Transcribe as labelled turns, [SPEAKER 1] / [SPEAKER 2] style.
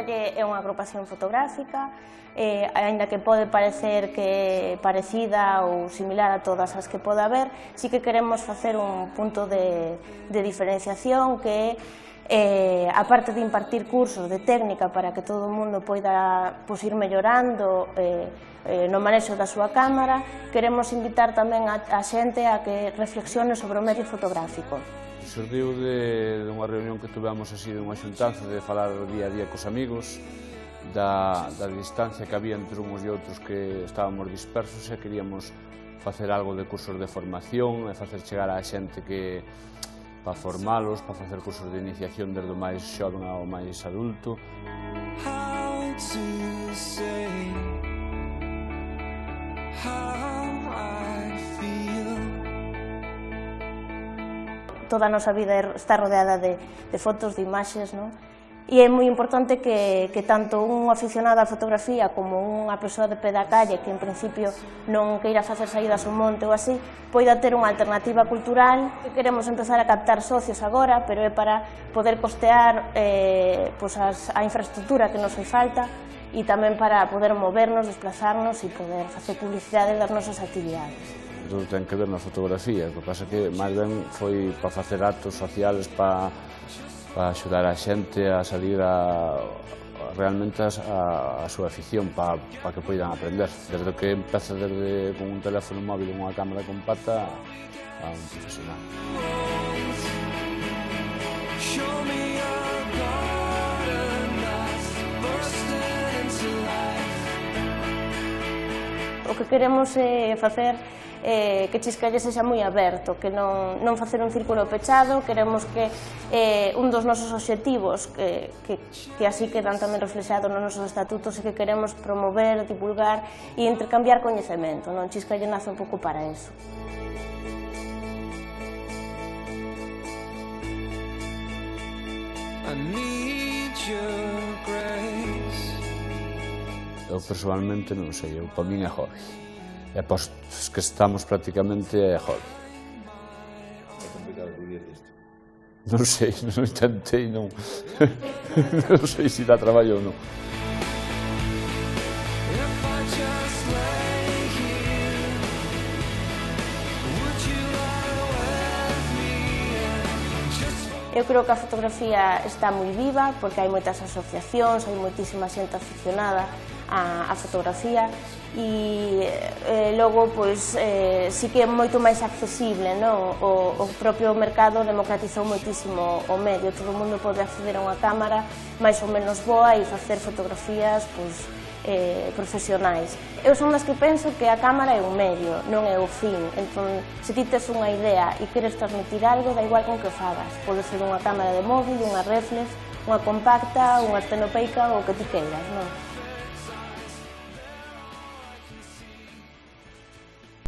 [SPEAKER 1] Chiscalle é unha agrupación fotográfica, aínda que pode parecer que parecida ou similar a todas as que pode haber, sí que queremos facer un punto de diferenciación que é, aparte de impartir cursos de técnica para que todo o mundo poida ir mellorando no manexo da súa cámara, queremos invitar tamén a xente a que reflexione sobre o medio fotográfico.
[SPEAKER 2] Surdiu de unha reunión que tuvemos así, de unha xuntanza, de falar día a día cos amigos, da distancia que había entre uns e outros, que estábamos dispersos e queríamos facer algo de cursos de formación e facer chegar á xente que para formalos, para facer cursos de iniciación desde o máis xoven ao máis adulto.
[SPEAKER 1] Toda a nosa vida está rodeada de fotos, de imaxes, non? E é moi importante que tanto un aficionado á fotografía como unha persoa de pé da calle que en principio non queira facer saídas ao monte ou así, poida ter unha alternativa cultural. Queremos empezar a captar socios agora, pero é para poder costear a infraestructura que nos fai falta e tamén para poder movernos, desplazarnos e poder facer publicidade das nosas actividades.
[SPEAKER 2] Todo ten que ver na fotografía, o que pasa que máis ben foi para facer actos sociales, para axudar a xente a salir realmente a súa afición, para que poidan aprender. Desde que empeza con un teléfono móvil e unha cámara compacta a un profesional.
[SPEAKER 1] O que queremos é facer que Chiscalle sexa moi aberto, que non facer un círculo pechado. Queremos que un dos nosos obxectivos, que así quedan tamén reflexados nos nosos estatutos, é que queremos promover, divulgar e intercambiar coñecemento. Chiscalle nace un pouco para eso.
[SPEAKER 2] Eu personalmente non sei, para min é hobby. E para os que estamos prácticamente é hobby.
[SPEAKER 3] É complicado vivir disto?
[SPEAKER 2] Non sei, non intentei, non sei se dá traballo ou non.
[SPEAKER 1] Eu creo que a fotografía está moi viva porque hai moitas asociacións, hai moitísima xente aficionada á fotografía e logo sí que é moito máis accesible, non? O propio mercado democratizou moitísimo o medio, todo o mundo pode acceder a unha cámara máis ou menos boa e facer fotografías profesionais. Eu son das que penso que a cámara é un medio, non é o fin. Entón, se ti tes unha idea e queres transmitir algo, da igual con que o fagas. Pode ser unha cámara de móvil, unha reflex, unha compacta, unha estenopeica ou o que ti queiras, non?